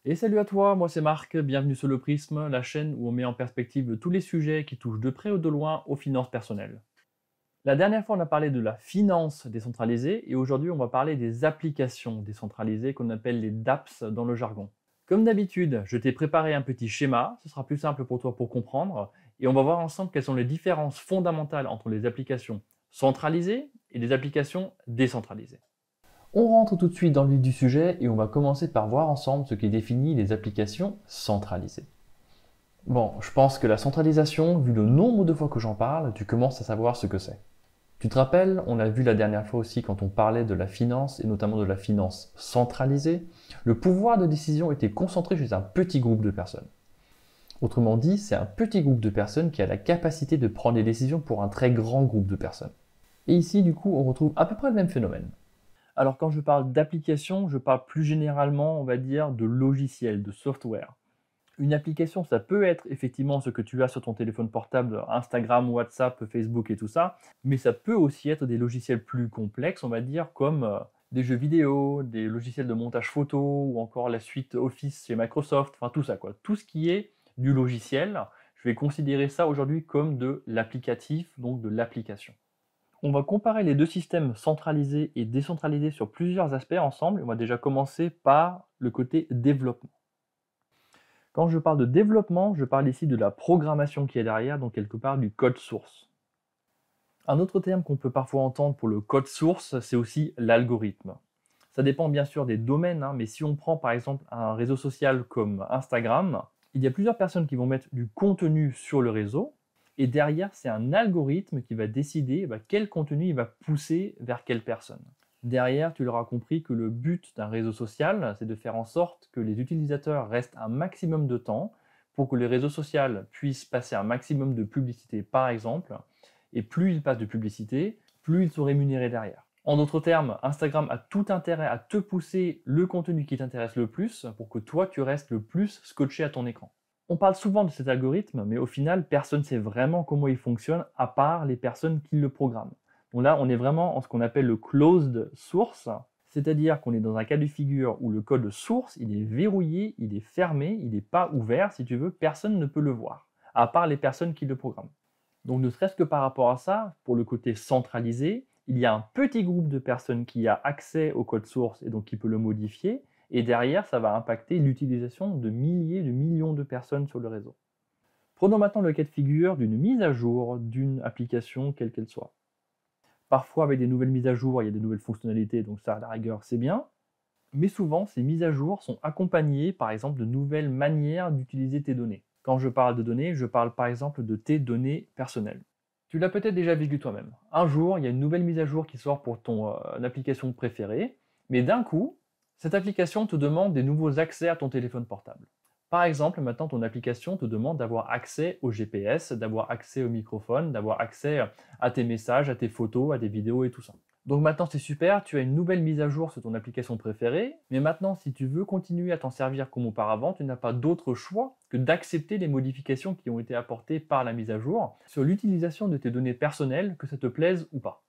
Et salut à toi, moi c'est Marc, bienvenue sur Le Prisme, la chaîne où on met en perspective tous les sujets qui touchent de près ou de loin aux finances personnelles. La dernière fois on a parlé de la finance décentralisée et aujourd'hui on va parler des applications décentralisées qu'on appelle les DApps dans le jargon. Comme d'habitude, je t'ai préparé un petit schéma, ce sera plus simple pour toi pour comprendre et on va voir ensemble quelles sont les différences fondamentales entre les applications centralisées et les applications décentralisées. On rentre tout de suite dans le vif du sujet et on va commencer par voir ensemble ce qui définit les applications centralisées. Bon, je pense que la centralisation, vu le nombre de fois que j'en parle, tu commences à savoir ce que c'est. Tu te rappelles, on l'a vu la dernière fois aussi quand on parlait de la finance et notamment de la finance centralisée, le pouvoir de décision était concentré chez un petit groupe de personnes. Autrement dit, c'est un petit groupe de personnes qui a la capacité de prendre des décisions pour un très grand groupe de personnes. Et ici, du coup, on retrouve à peu près le même phénomène. Alors quand je parle d'application, je parle plus généralement, on va dire, de logiciel, de software. Une application, ça peut être effectivement ce que tu as sur ton téléphone portable, Instagram, WhatsApp, Facebook et tout ça, mais ça peut aussi être des logiciels plus complexes, on va dire, comme des jeux vidéo, des logiciels de montage photo ou encore la suite Office chez Microsoft, enfin tout ça quoi. Tout ce qui est du logiciel, je vais considérer ça aujourd'hui comme de l'applicatif, donc de l'application. On va comparer les deux systèmes centralisés et décentralisés sur plusieurs aspects ensemble. On va déjà commencer par le côté développement. Quand je parle de développement, je parle ici de la programmation qui est derrière, donc quelque part du code source. Un autre terme qu'on peut parfois entendre pour le code source, c'est aussi l'algorithme. Ça dépend bien sûr des domaines, mais si on prend par exemple un réseau social comme Instagram, il y a plusieurs personnes qui vont mettre du contenu sur le réseau, et derrière, c'est un algorithme qui va décider quel contenu il va pousser vers quelle personne. Derrière, tu l'auras compris que le but d'un réseau social, c'est de faire en sorte que les utilisateurs restent un maximum de temps pour que le réseau social puisse passer un maximum de publicité, par exemple, et plus ils passent de publicité, plus ils sont rémunérés derrière. En d'autres termes, Instagram a tout intérêt à te pousser le contenu qui t'intéresse le plus pour que toi, tu restes le plus scotché à ton écran. On parle souvent de cet algorithme, mais au final, personne ne sait vraiment comment il fonctionne, à part les personnes qui le programment. Donc là, on est vraiment en ce qu'on appelle le closed source, c'est-à-dire qu'on est dans un cas de figure où le code source, il est verrouillé, il est fermé, il n'est pas ouvert, si tu veux, personne ne peut le voir, à part les personnes qui le programment. Donc ne serait-ce que par rapport à ça, pour le côté centralisé, il y a un petit groupe de personnes qui a accès au code source et donc qui peut le modifier, et derrière, ça va impacter l'utilisation de milliers, de millions de personnes sur le réseau. Prenons maintenant le cas de figure d'une mise à jour d'une application, quelle qu'elle soit. Parfois, avec des nouvelles mises à jour, il y a des nouvelles fonctionnalités, donc ça, à la rigueur, c'est bien. Mais souvent, ces mises à jour sont accompagnées, par exemple, de nouvelles manières d'utiliser tes données. Quand je parle de données, je parle par exemple de tes données personnelles. Tu l'as peut-être déjà vécu toi-même. Un jour, il y a une nouvelle mise à jour qui sort pour ton application préférée, mais d'un coup, cette application te demande des nouveaux accès à ton téléphone portable. Par exemple, maintenant, ton application te demande d'avoir accès au GPS, d'avoir accès au microphone, d'avoir accès à tes messages, à tes photos, à des vidéos et tout ça. Donc maintenant, c'est super, tu as une nouvelle mise à jour sur ton application préférée, mais maintenant, si tu veux continuer à t'en servir comme auparavant, tu n'as pas d'autre choix que d'accepter les modifications qui ont été apportées par la mise à jour sur l'utilisation de tes données personnelles, que ça te plaise ou pas.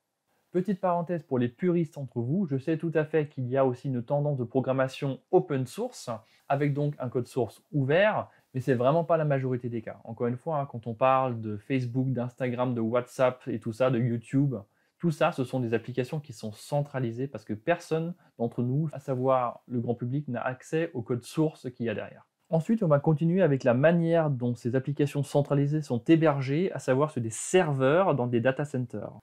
Petite parenthèse pour les puristes entre vous, je sais tout à fait qu'il y a aussi une tendance de programmation open source, avec donc un code source ouvert, mais c'est vraiment pas la majorité des cas. Encore une fois, quand on parle de Facebook, d'Instagram, de WhatsApp et tout ça, de YouTube, tout ça, ce sont des applications qui sont centralisées parce que personne d'entre nous, à savoir le grand public, n'a accès au code source qu'il y a derrière. Ensuite, on va continuer avec la manière dont ces applications centralisées sont hébergées, à savoir sur des serveurs dans des data centers.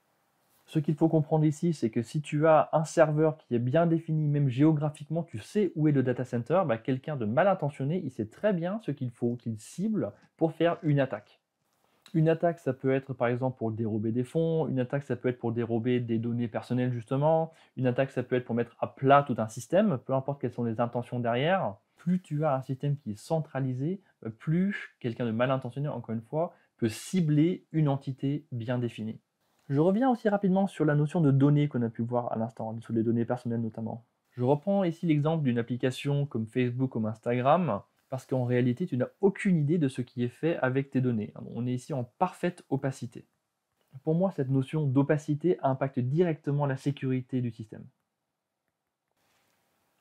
Ce qu'il faut comprendre ici, c'est que si tu as un serveur qui est bien défini, même géographiquement, tu sais où est le data center, quelqu'un de mal intentionné, il sait très bien ce qu'il faut qu'il cible pour faire une attaque. Une attaque, ça peut être par exemple pour dérober des fonds, une attaque, ça peut être pour dérober des données personnelles justement, une attaque, ça peut être pour mettre à plat tout un système, peu importe quelles sont les intentions derrière. Plus tu as un système qui est centralisé, plus quelqu'un de mal intentionné, encore une fois, peut cibler une entité bien définie. Je reviens aussi rapidement sur la notion de données qu'on a pu voir à l'instant, sur les données personnelles notamment. Je reprends ici l'exemple d'une application comme Facebook, comme Instagram, parce qu'en réalité, tu n'as aucune idée de ce qui est fait avec tes données. On est ici en parfaite opacité. Pour moi, cette notion d'opacité impacte directement la sécurité du système.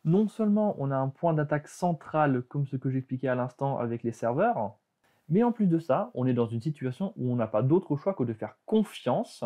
Non seulement on a un point d'attaque central comme ce que j'expliquais à l'instant avec les serveurs, mais en plus de ça, on est dans une situation où on n'a pas d'autre choix que de faire confiance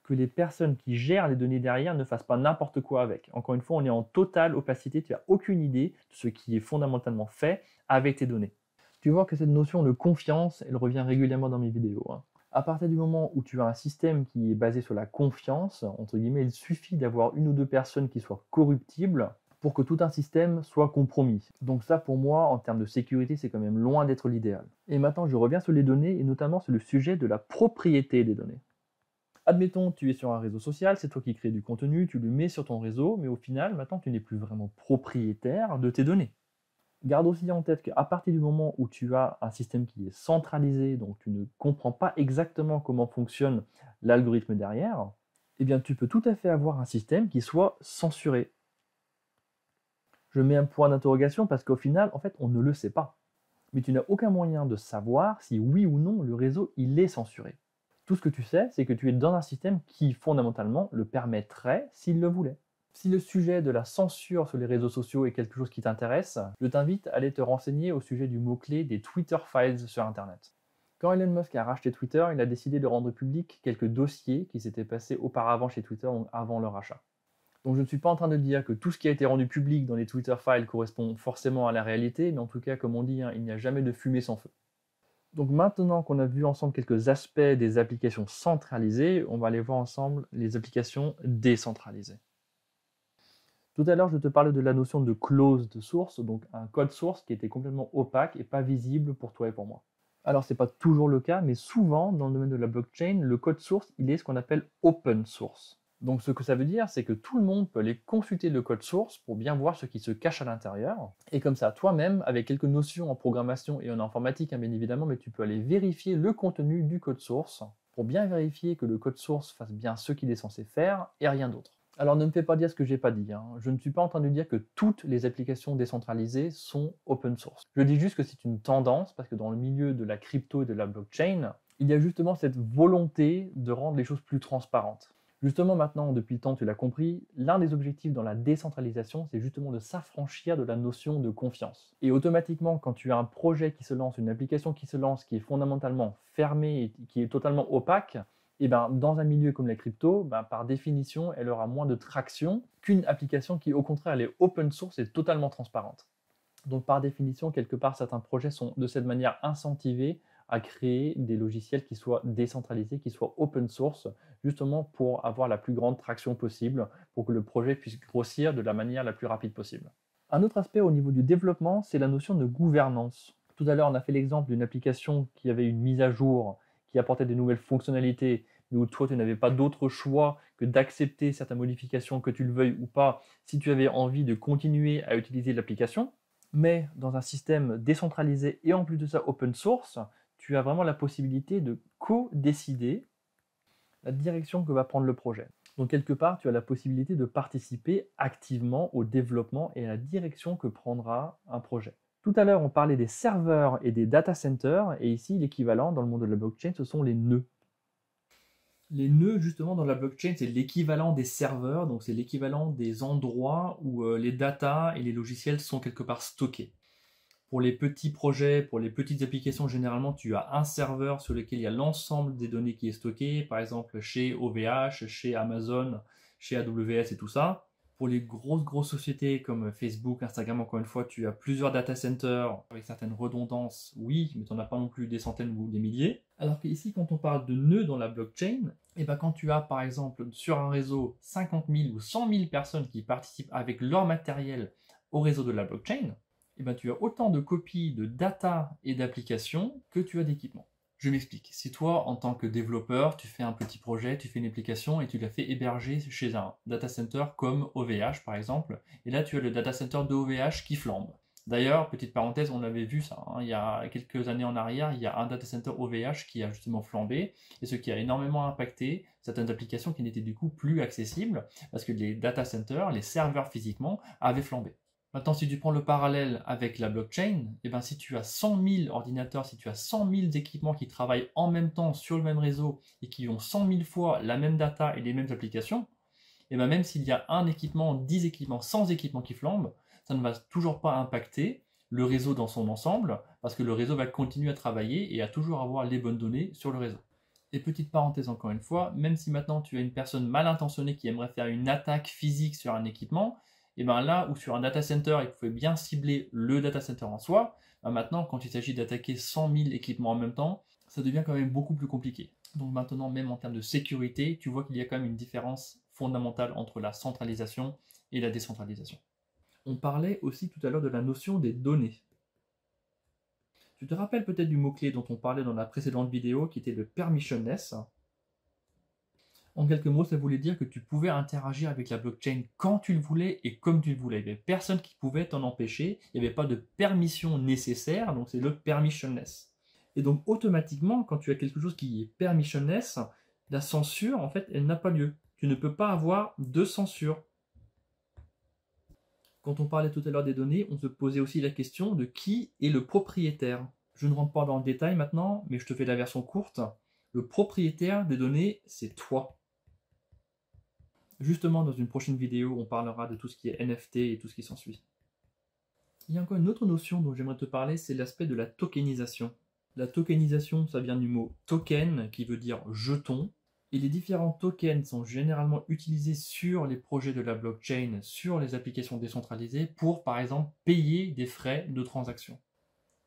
que les personnes qui gèrent les données derrière ne fassent pas n'importe quoi avec. Encore une fois, on est en totale opacité, tu n'as aucune idée de ce qui est fondamentalement fait avec tes données. Tu vois que cette notion de confiance, elle revient régulièrement dans mes vidéos. À partir du moment où tu as un système qui est basé sur la confiance, entre guillemets, il suffit d'avoir une ou deux personnes qui soient corruptibles pour que tout un système soit compromis. Donc ça, pour moi, en termes de sécurité, c'est quand même loin d'être l'idéal. Et maintenant, je reviens sur les données, et notamment sur le sujet de la propriété des données. Admettons, tu es sur un réseau social, c'est toi qui crées du contenu, tu le mets sur ton réseau, mais au final, maintenant, tu n'es plus vraiment propriétaire de tes données. Garde aussi en tête qu'à partir du moment où tu as un système qui est centralisé, donc tu ne comprends pas exactement comment fonctionne l'algorithme derrière, eh bien tu peux tout à fait avoir un système qui soit censuré. Je mets un point d'interrogation parce qu'au final, en fait, on ne le sait pas. Mais tu n'as aucun moyen de savoir si oui ou non le réseau il est censuré. Tout ce que tu sais, c'est que tu es dans un système qui, fondamentalement, le permettrait s'il le voulait. Si le sujet de la censure sur les réseaux sociaux est quelque chose qui t'intéresse, je t'invite à aller te renseigner au sujet du mot-clé des Twitter Files sur Internet. Quand Elon Musk a racheté Twitter, il a décidé de rendre public quelques dossiers qui s'étaient passés auparavant chez Twitter, donc avant leur rachat. Donc je ne suis pas en train de dire que tout ce qui a été rendu public dans les Twitter Files correspond forcément à la réalité, mais en tout cas, comme on dit, il n'y a jamais de fumée sans feu. Donc maintenant qu'on a vu ensemble quelques aspects des applications centralisées, on va aller voir ensemble les applications décentralisées. Tout à l'heure, je te parlais de la notion de closed source, donc un code source qui était complètement opaque et pas visible pour toi et pour moi. Alors, ce n'est pas toujours le cas, mais souvent, dans le domaine de la blockchain, le code source, il est ce qu'on appelle open source. Donc, ce que ça veut dire, c'est que tout le monde peut aller consulter le code source pour bien voir ce qui se cache à l'intérieur. Et comme ça, toi-même, avec quelques notions en programmation et en informatique, bien évidemment, mais tu peux aller vérifier le contenu du code source pour bien vérifier que le code source fasse bien ce qu'il est censé faire et rien d'autre. Alors ne me fais pas dire ce que j'ai pas dit. Je ne suis pas en train de dire que toutes les applications décentralisées sont open source. Je dis juste que c'est une tendance parce que dans le milieu de la crypto et de la blockchain, il y a justement cette volonté de rendre les choses plus transparentes. Justement maintenant, depuis le temps, tu l'as compris, l'un des objectifs dans la décentralisation, c'est justement de s'affranchir de la notion de confiance. Et automatiquement, quand tu as un projet qui se lance, une application qui se lance, qui est fondamentalement fermée et qui est totalement opaque, et dans un milieu comme la crypto, par définition, elle aura moins de traction qu'une application qui, au contraire, elle est open source et totalement transparente. Donc par définition, quelque part, certains projets sont de cette manière incentivés à créer des logiciels qui soient décentralisés, qui soient open source, justement pour avoir la plus grande traction possible, pour que le projet puisse grossir de la manière la plus rapide possible. Un autre aspect au niveau du développement, c'est la notion de gouvernance. Tout à l'heure, on a fait l'exemple d'une application qui avait une mise à jour, qui apportait des nouvelles fonctionnalités, mais où toi, tu n'avais pas d'autre choix que d'accepter certaines modifications, que tu le veuilles ou pas, si tu avais envie de continuer à utiliser l'application. Mais dans un système décentralisé et en plus de ça open source, tu as vraiment la possibilité de co-décider la direction que va prendre le projet. Donc quelque part, tu as la possibilité de participer activement au développement et à la direction que prendra un projet. Tout à l'heure, on parlait des serveurs et des data centers, et ici, l'équivalent dans le monde de la blockchain, ce sont les nœuds. Les nœuds, justement, dans la blockchain, c'est l'équivalent des serveurs, donc c'est l'équivalent des endroits où les datas et les logiciels sont quelque part stockés. Pour les petits projets, pour les petites applications, généralement, tu as un serveur sur lequel il y a l'ensemble des données qui est stocké, par exemple chez OVH, chez Amazon, chez AWS et tout ça. Pour les grosses sociétés comme Facebook, Instagram, encore une fois, tu as plusieurs data centers avec certaines redondances, oui, mais tu n'en as pas non plus des centaines ou des milliers. Alors qu'ici, quand on parle de nœuds dans la blockchain, quand tu as par exemple sur un réseau 50 000 ou 100 000 personnes qui participent avec leur matériel au réseau de la blockchain, tu as autant de copies de data et d'applications que tu as d'équipements. Je m'explique. Si toi, en tant que développeur, tu fais un petit projet, tu fais une application et tu la fais héberger chez un data center comme OVH par exemple, et là tu as le data center de OVH qui flambe. D'ailleurs, petite parenthèse, on avait vu ça, il y a quelques années en arrière, il y a un data center OVH qui a justement flambé, et ce qui a énormément impacté certaines applications qui n'étaient du coup plus accessibles, parce que les data centers, les serveurs physiquement, avaient flambé. Maintenant, si tu prends le parallèle avec la blockchain, si tu as 100 000 ordinateurs, si tu as 100 000 équipements qui travaillent en même temps sur le même réseau et qui ont 100 000 fois la même data et les mêmes applications, et bien même s'il y a un équipement, 10 équipements, 100 équipements qui flambent, ça ne va toujours pas impacter le réseau dans son ensemble, parce que le réseau va continuer à travailler et à toujours avoir les bonnes données sur le réseau. Et petite parenthèse encore une fois, même si maintenant tu as une personne mal intentionnée qui aimerait faire une attaque physique sur un équipement, et bien là où sur un data center il pouvait bien cibler le data center en soi, ben maintenant quand il s'agit d'attaquer 100 000 équipements en même temps, ça devient quand même beaucoup plus compliqué. Donc maintenant même en termes de sécurité, tu vois qu'il y a quand même une différence fondamentale entre la centralisation et la décentralisation. On parlait aussi tout à l'heure de la notion des données. Tu te rappelles peut-être du mot-clé dont on parlait dans la précédente vidéo qui était le permissionless. En quelques mots, ça voulait dire que tu pouvais interagir avec la blockchain quand tu le voulais et comme tu le voulais. Il n'y avait personne qui pouvait t'en empêcher, il n'y avait pas de permission nécessaire, donc c'est le permissionless. Et donc automatiquement, quand tu as quelque chose qui est permissionless, la censure, en fait, elle n'a pas lieu. Tu ne peux pas avoir de censure. Quand on parlait tout à l'heure des données, on se posait aussi la question de qui est le propriétaire. Je ne rentre pas dans le détail maintenant, mais je te fais la version courte. Le propriétaire des données, c'est toi. Justement, dans une prochaine vidéo, on parlera de tout ce qui est NFT et tout ce qui s'ensuit. Il y a encore une autre notion dont j'aimerais te parler, c'est l'aspect de la tokenisation. La tokenisation, ça vient du mot token, qui veut dire jeton. Et les différents tokens sont généralement utilisés sur les projets de la blockchain, sur les applications décentralisées, pour par exemple payer des frais de transaction.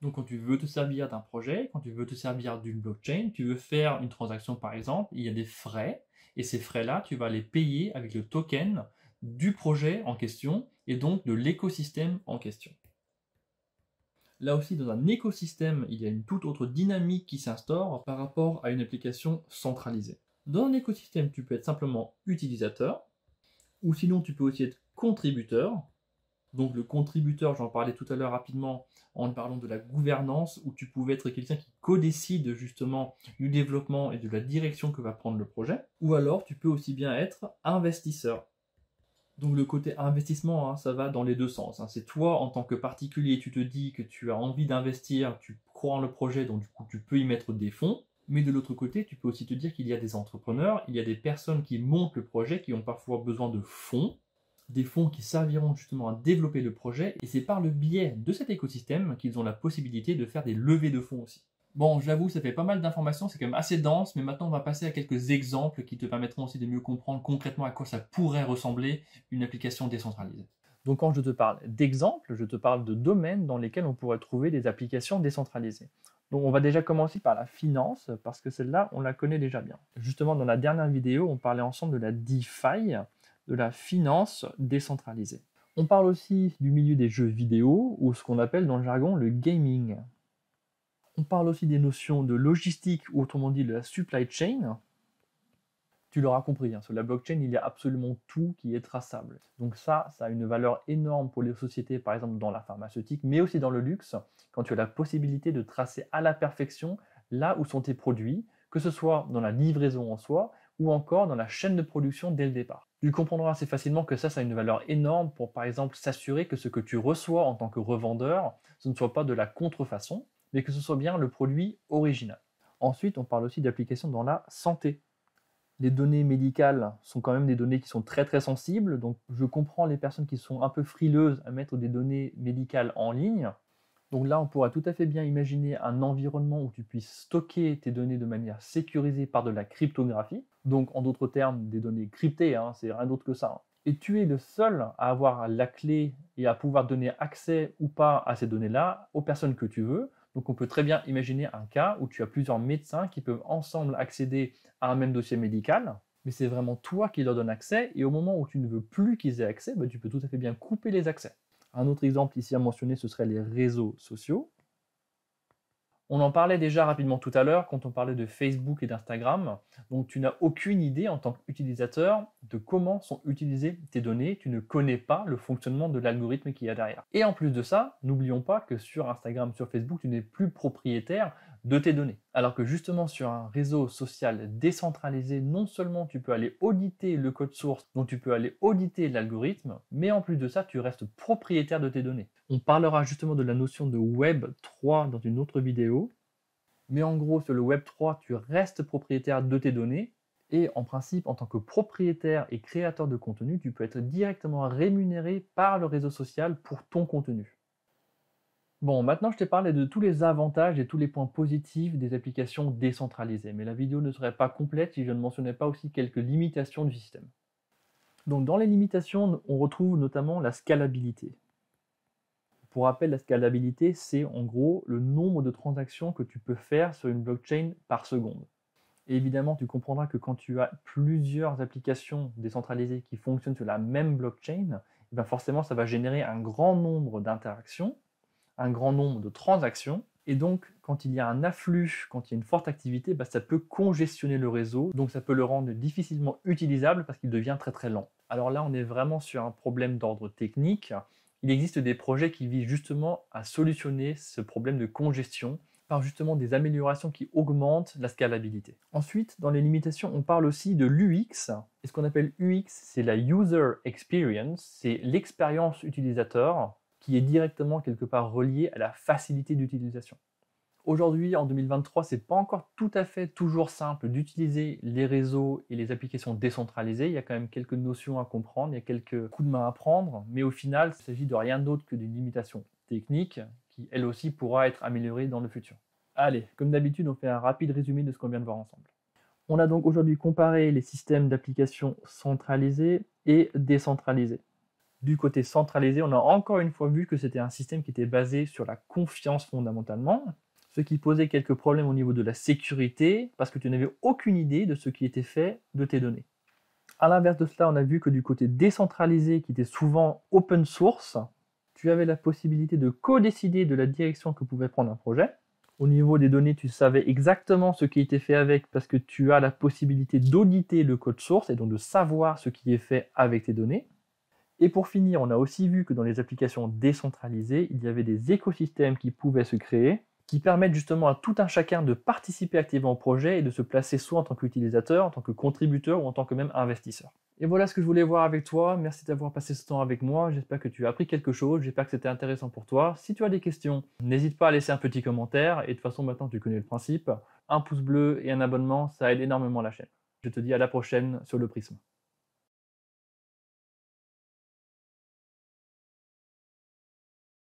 Donc quand tu veux te servir d'un projet, quand tu veux te servir d'une blockchain, tu veux faire une transaction par exemple, il y a des frais, et ces frais-là, tu vas les payer avec le token du projet en question, et donc de l'écosystème en question. Là aussi, dans un écosystème, il y a une toute autre dynamique qui s'instaure par rapport à une application centralisée. Dans un écosystème, tu peux être simplement utilisateur, ou sinon tu peux aussi être contributeur. Donc le contributeur, j'en parlais tout à l'heure rapidement en parlant de la gouvernance, où tu pouvais être quelqu'un qui co-décide justement du développement et de la direction que va prendre le projet. Ou alors tu peux aussi bien être investisseur. Donc le côté investissement, ça va dans les deux sens. C'est toi en tant que particulier, tu te dis que tu as envie d'investir, tu crois en le projet, donc du coup tu peux y mettre des fonds. Mais de l'autre côté, tu peux aussi te dire qu'il y a des entrepreneurs, il y a des personnes qui montent le projet, qui ont parfois besoin de fonds, des fonds qui serviront justement à développer le projet, et c'est par le biais de cet écosystème qu'ils ont la possibilité de faire des levées de fonds aussi. Bon, j'avoue, ça fait pas mal d'informations, c'est quand même assez dense, mais maintenant on va passer à quelques exemples qui te permettront aussi de mieux comprendre concrètement à quoi ça pourrait ressembler une application décentralisée. Donc quand je te parle d'exemples, je te parle de domaines dans lesquels on pourrait trouver des applications décentralisées. Donc on va déjà commencer par la finance, parce que celle-là, on la connaît déjà bien. Justement, dans la dernière vidéo, on parlait ensemble de la DeFi, de la finance décentralisée. On parle aussi du milieu des jeux vidéo, ou ce qu'on appelle dans le jargon le gaming. On parle aussi des notions de logistique, ou autrement dit de la supply chain. Tu l'auras compris, sur la blockchain, il y a absolument tout qui est traçable. Donc ça a une valeur énorme pour les sociétés, par exemple dans la pharmaceutique, mais aussi dans le luxe, quand tu as la possibilité de tracer à la perfection là où sont tes produits, que ce soit dans la livraison en soi, ou encore dans la chaîne de production dès le départ. Tu comprendras assez facilement que ça a une valeur énorme pour, par exemple, s'assurer que ce que tu reçois en tant que revendeur, ce ne soit pas de la contrefaçon, mais que ce soit bien le produit original. Ensuite, on parle aussi d'applications dans la santé. Les données médicales sont quand même des données qui sont très très sensibles, donc je comprends les personnes qui sont un peu frileuses à mettre des données médicales en ligne. Donc là, on pourra tout à fait bien imaginer un environnement où tu puisses stocker tes données de manière sécurisée par de la cryptographie. Donc en d'autres termes, des données cryptées, c'est rien d'autre que ça. Et tu es le seul à avoir la clé et à pouvoir donner accès ou pas à ces données-là aux personnes que tu veux. Donc on peut très bien imaginer un cas où tu as plusieurs médecins qui peuvent ensemble accéder à un même dossier médical, mais c'est vraiment toi qui leur donne accès, et au moment où tu ne veux plus qu'ils aient accès, tu peux tout à fait bien couper les accès. Un autre exemple ici à mentionner, ce serait les réseaux sociaux. On en parlait déjà rapidement tout à l'heure quand on parlait de Facebook et d'Instagram. Donc tu n'as aucune idée en tant qu'utilisateur de comment sont utilisées tes données. Tu ne connais pas le fonctionnement de l'algorithme qu'il y a derrière. Et en plus de ça, n'oublions pas que sur Instagram, sur Facebook, tu n'es plus propriétaire de tes données. Alors que justement sur un réseau social décentralisé, non seulement tu peux aller auditer le code source, donc tu peux aller auditer l'algorithme, mais en plus de ça, tu restes propriétaire de tes données. On parlera justement de la notion de Web 3 dans une autre vidéo. Mais en gros, sur le Web 3, tu restes propriétaire de tes données Et en principe, en tant que propriétaire et créateur de contenu, tu peux être directement rémunéré par le réseau social pour ton contenu. Bon, maintenant je t'ai parlé de tous les avantages et tous les points positifs des applications décentralisées, mais la vidéo ne serait pas complète si je ne mentionnais pas aussi quelques limitations du système. Donc dans les limitations, on retrouve notamment la scalabilité. Pour rappel, la scalabilité, c'est en gros le nombre de transactions que tu peux faire sur une blockchain par seconde. Et évidemment, tu comprendras que quand tu as plusieurs applications décentralisées qui fonctionnent sur la même blockchain, eh ben forcément, ça va générer un grand nombre d'interactions, un grand nombre de transactions. Et donc, quand il y a un afflux, quand il y a une forte activité, bah, ça peut congestionner le réseau, donc ça peut le rendre difficilement utilisable parce qu'il devient très très lent. Alors là, on est vraiment sur un problème d'ordre technique. Il existe des projets qui visent justement à solutionner ce problème de congestion par justement des améliorations qui augmentent la scalabilité. Ensuite, dans les limitations, on parle aussi de l'UX. Et ce qu'on appelle UX, c'est la User Experience, c'est l'expérience utilisateur qui est directement quelque part reliée à la facilité d'utilisation. Aujourd'hui, en 2023, c'est pas encore tout à fait toujours simple d'utiliser les réseaux et les applications décentralisées. Il y a quand même quelques notions à comprendre, il y a quelques coups de main à prendre, mais au final, il s'agit de rien d'autre que d'une limitation technique qui, elle aussi, pourra être améliorée dans le futur. Allez, comme d'habitude, on fait un rapide résumé de ce qu'on vient de voir ensemble. On a donc aujourd'hui comparé les systèmes d'applications centralisés et décentralisés. Du côté centralisé, on a encore une fois vu que c'était un système qui était basé sur la confiance fondamentalement, ce qui posait quelques problèmes au niveau de la sécurité, parce que tu n'avais aucune idée de ce qui était fait de tes données. A l'inverse de cela, on a vu que du côté décentralisé, qui était souvent open source, tu avais la possibilité de co-décider de la direction que pouvait prendre un projet. Au niveau des données, tu savais exactement ce qui était fait avec, parce que tu as la possibilité d'auditer le code source, et donc de savoir ce qui est fait avec tes données. Et pour finir, on a aussi vu que dans les applications décentralisées, il y avait des écosystèmes qui pouvaient se créer, qui permettent justement à tout un chacun de participer activement au projet et de se placer soit en tant qu'utilisateur, en tant que contributeur ou en tant que même investisseur. Et voilà ce que je voulais voir avec toi. Merci d'avoir passé ce temps avec moi. J'espère que tu as appris quelque chose. J'espère que c'était intéressant pour toi. Si tu as des questions, n'hésite pas à laisser un petit commentaire. Et de toute façon, maintenant, tu connais le principe. Un pouce bleu et un abonnement, ça aide énormément la chaîne. Je te dis à la prochaine sur le Prisme.